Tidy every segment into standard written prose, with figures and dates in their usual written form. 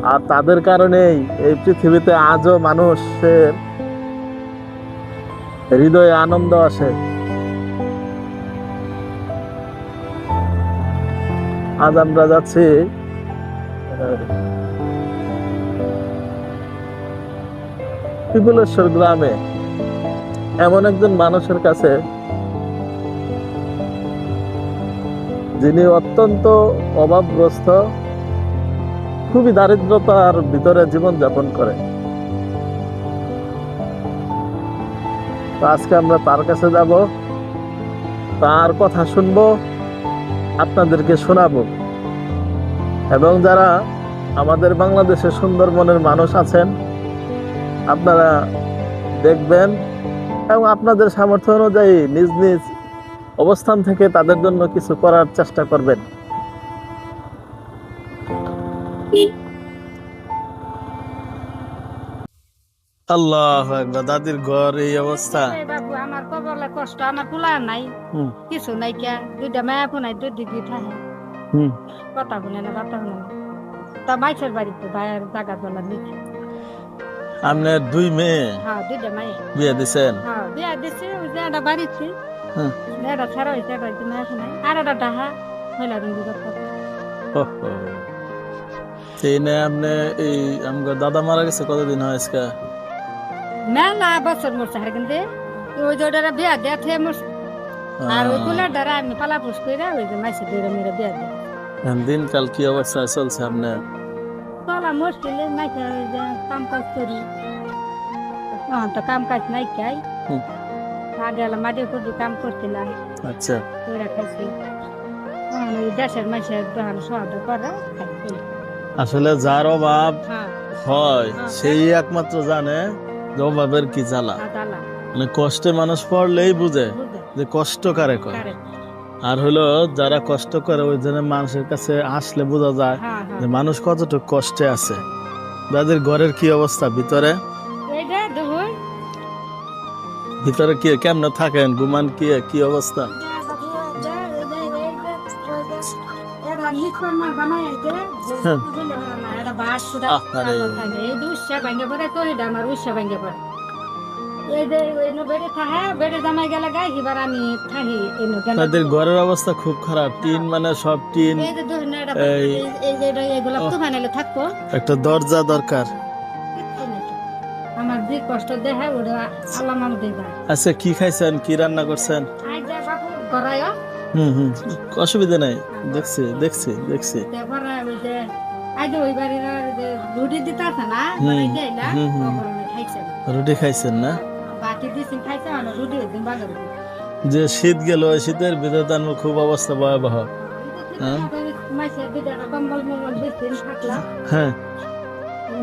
আর তাদের কারণেই এই পৃথিবীতে আজও মানুষের হৃদয়ে আনন্দ আসে। আজ আমরা যাচ্ছি পিপুলেশ্বর গ্রামে এমন একজন মানুষের কাছে, যিনি অত্যন্ত অভাবগ্রস্ত, খুবই দারিদ্রতার ভিতরে জীবন যাপন করে। তো আজকে আমরা তার কাছে যাব, তার কথা শুনবো, আপনাদেরকে শোনাবো। এবং যারা আমাদের বাংলাদেশে সুন্দরবনের মানুষ আছেন, আপনারা দেখবেন এবং আপনাদের সামর্থ্য অনুযায়ী নিজ নিজ অবস্থান থেকে তাদের জন্য কিছু করার চেষ্টা করবেন। আল্লাহ আকবার, দাদির ঘর এই অবস্থা। বাবু আমার কবলে কষ্ট, আমার পোলা নাই, কিছু নাই, কে দুইটা মায়া ফোনাই দুই দিদি থাকে, কথা শুনে না, কথা শুনে না। তা মাইছের বাড়িতে ভাইয়ের জায়গা দলা নিচ্ছে। আপনার দুই মেয়ে? হ্যাঁ, দুইটা মায়ে বিয়ে দিছেন? হ্যাঁ, বিয়া দিছে। ওই যে একটা বাড়িতে এটা ছাড়া হয়েছে, এটা মায়া ফোনাই, আর একটা ডাহা হইলা রঙি করতে। আপনি এই আমার দাদা মারা গেছে কতদিন হয় আজকে? মেলা বছর মরছে হার, কিন্তু ওই যে ওটা বিয়া দেয়া থে মরছে। আর ওই কুলার দ্বারা আমি পালা পুষ করে ওই যে মাইছে দুইটা মেয়েরা বিয়া দেয়। দিনকাল কি অবস্থা চলছে আপনার? চলা মুশকিলে মাইছে, ওই যে কাম কাজ করি, তো কাম কাজ নাই খাই। আগে মাঝে খুবই কাম করছিলাম। আচ্ছা, করে খাইছি। ওই দেশের মাইসের দোকান সহায়তা করে খাইছি। আসলে যার অভাব হয় সেই একমাত্র জানে যে অভাবের কি জ্বালা। মানে কষ্টে মানুষ পড়লেই বুঝে যে কষ্ট কারে করে। আর হলো যারা কষ্ট করে ওই জন্য মানুষের কাছে আসলে বোঝা যায় যে মানুষ কতটুকু কষ্টে আছে। তাদের ঘরের কি অবস্থা ভিতরে? ভিতরে কি কেমন থাকেন, ঘুমান কি কি অবস্থা? তাদের ঘরের অবস্থা খুব খারাপ, টিন মানে সব টিন। একটা দরজা দরকার। আমার যে কষ্ট দেখা ওটা আল্লাহ মাল দেবা। আচ্ছা, কি খাইছেন, কি রান্না করছেন? অসুবিধা নাই, দেখছি দেখছি দেখছি। রুটি খাইছেন না? যে শীত গেল, শীতের ভিতরে তো খুব অবস্থা ভয়াবহ। হ্যাঁ,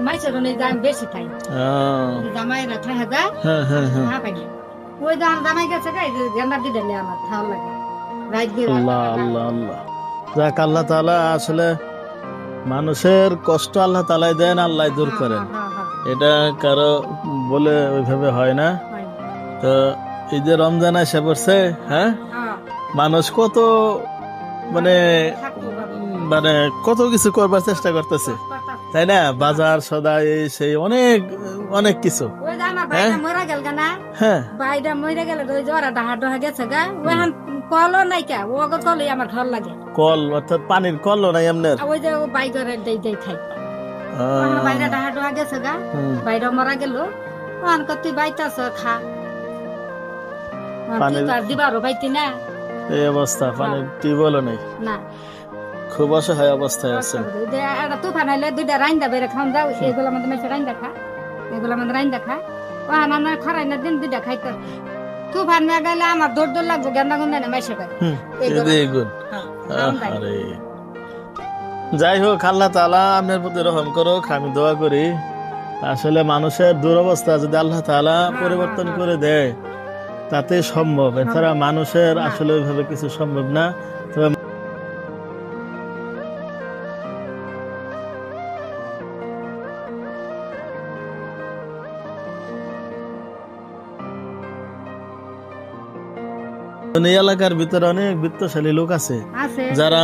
মাইসের দাম বেশি খাই, জামাইরা থাকে যায়, না পাই। ওই দাম জামাই গেছে গাই গেন্দার দিলে আমার ভালো লাগে। আল্লাহ আল্লাহ আল্লাহ, যাক আল্লাহ তাআলা আসলে মানুষের কষ্ট আল্লাহ তাআলাই দেন, আল্লাহ দূর করেন। এটা কারো বলে ওইভাবে হয় না। তো এই যে রমজান এসে পড়ছে, হ্যাঁ, মানুষ কত মানে মানে কত কিছু করবার চেষ্টা করতেছে, তাই না? বাজার সদাই সেই অনেক অনেক কিছু। কল নাই কে, ও কল আমার ভালো লাগে। কল অর্থাৎ পানির কল নাই আপনার? ওই যে বাইরে খাই বাইরে ডাহা ডোহা গেছে গা, বাইরে মারা গেল। তুই বাইতাছ খা, দিবারও বাইতি না। এই অবস্থা, পানির টিউবওয়েলও নেই না, খুব অসহায় অবস্থায় আছেন। তুফান হইলে দুইটা রাইন্দা বেড়ে খাওয়া যাও, এগুলো আমাদের মেসে রাইন্দা খা, এগুলো আমাদের রাইন্দা খা। ও আমার খরাই না দিন দুইটা খাইতে। তুফান মেয়ে গেলে আমার দৌড় দৌড় লাগবো, গেন্দা গুন্দা না মেসে গাড়ি। যাই হোক, আল্লাহ তাআলা আপনার প্রতি রহম করুক, আমি দোয়া করি। আসলে মানুষের দুরবস্থা যদি আল্লাহ তাআলা পরিবর্তন করে দেয় তাতে সম্ভব, এছাড়া মানুষের আসলে ওইভাবে কিছু সম্ভব না। তবে এই এলাকার ভিতরে অনেক বিত্তশালী লোক আছে যারা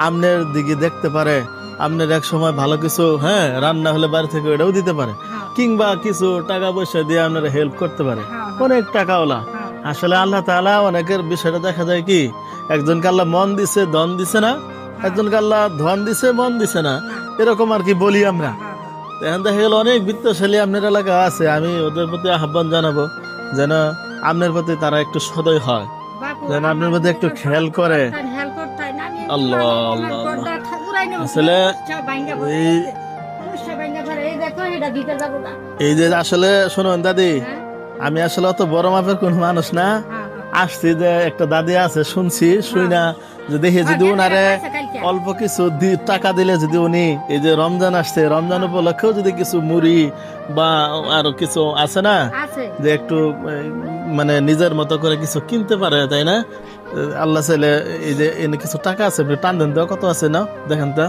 আমনের দিকে দেখতে পারে আপনার এক সময় ভালো কিছু হ্যাঁ রান্না হলে বাড়ি থেকে ওটাও দিতে পারে, হ্যাঁ, কিংবা কিছু টাকা পয়সা দিয়ে আপনারা হেল্প করতে পারে, হ্যাঁ, অনেক টাকাওয়ালা। হ্যাঁ, আসলে আল্লাহ তাআলা অনেকের বিষয়টা দেখা যায় কি, একজনকে আল্লাহ মন দিছে ধন দিছে না, একজনকে আল্লাহ ধন দিছে মন দিছে না, না, এরকম আর কি বলি আমরা। হ্যাঁ, এখন দেখা গেল অনেক বিত্তশালী আপনার এলাকা আছে, আমি ওদের প্রতি আহ্বান জানাবো যেন আপনার প্রতি তারা একটু সদয় হয়, বাপু, যেন আপনার আমার মধ্যে একটু খেয়াল করে। হেল্প করতে হয় না, আমি আল্লাহ, আমার আল্লাহ, গর্দা উড়াই নেবো, আসলে সব ভাঙ্গা পড়ে, এই পুরুষটা ভাঙ্গা পড়ে, এই দেখো এটা দিতে যাবো না। এই যে আসলে শুনুন দাদি, হ্যাঁ, আমি আসলে অত বড় মাপের কোন মানুষ না, হ্যাঁ, আসছি যে একটা দাদি আছে শুনছি, শুই না যে দেখি যদি হ্যাঁ, উনারে পয়সা কালকে। অল্প কিছু টাকা দিলে যদি উনি এই যে রমজান আসছে, রমজান উপলক্ষেও যদি কিছু মুড়ি বা আরো কিছু আছে না, আছে, যে একটু মানে নিজের মতো করে কিছু কিনতে পারে, তাই না? আল্লাহ চাইলে এই যে এনে কিছু টাকা আছে, আপনি টান দেন তো, কত আছে না দেখেন তো,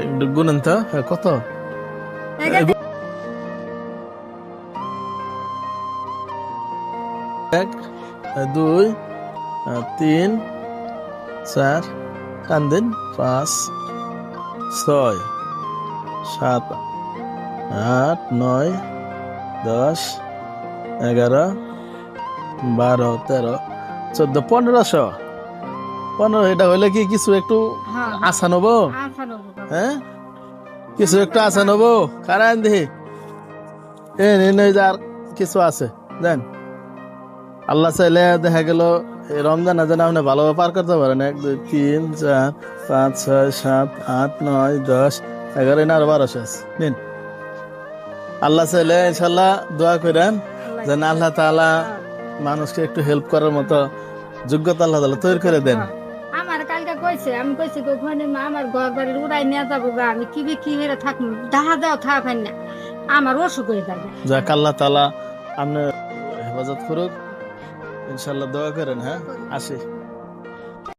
একটু গুনেন তো, হ্যাঁ, কত? এখানে এক, দুই, তিন, চার, টান দিন, 5, 6, 7, 8, 9, 10, 11, 12, 13, 14, 1500। এটা হইলে কি কিছু একটু হ্যাঁ, আশা নেবো, আশা নেবো বাবা। হ্যাঁ কিছু একটু আশা নেবো, কারণ দেখি আর কিছু আছে দেন। আল্লাহ চাইলে দেখা গেল এই রমজান যেন আপনি ভালোভাবে পার করতে পারেন। 1, 2, 3, 4, 5, 6, 7, 8, 9, 10, 11, না আরো 1200 আছে, নিন। আল্লাহ চাইলে ইনশাল্লাহ দোয়া করেন আল্লাহ যেন আল্লাহ তাআলা হ্যাঁ, মানুষকে একটু হেল্প করার মতো যোগ্যতা আল্লাহ তাআলা তৈরি করে দেন। হ্যাঁ। আমার কালকে কইছে, আমি কইছি ওখানে আমার ঘর বাড়ির উড়াই নিয়ে যাবো গা, আমি কি মেরে থাকবো, দেখা যাও থাকেন না, আমার অসুখ হয়ে যাবে। যাক আল্লাহ তাআলা আপনার হেফাজত করুক, ইনশাল্লাহ দোয়া করেন। হ্যাঁ, আসি।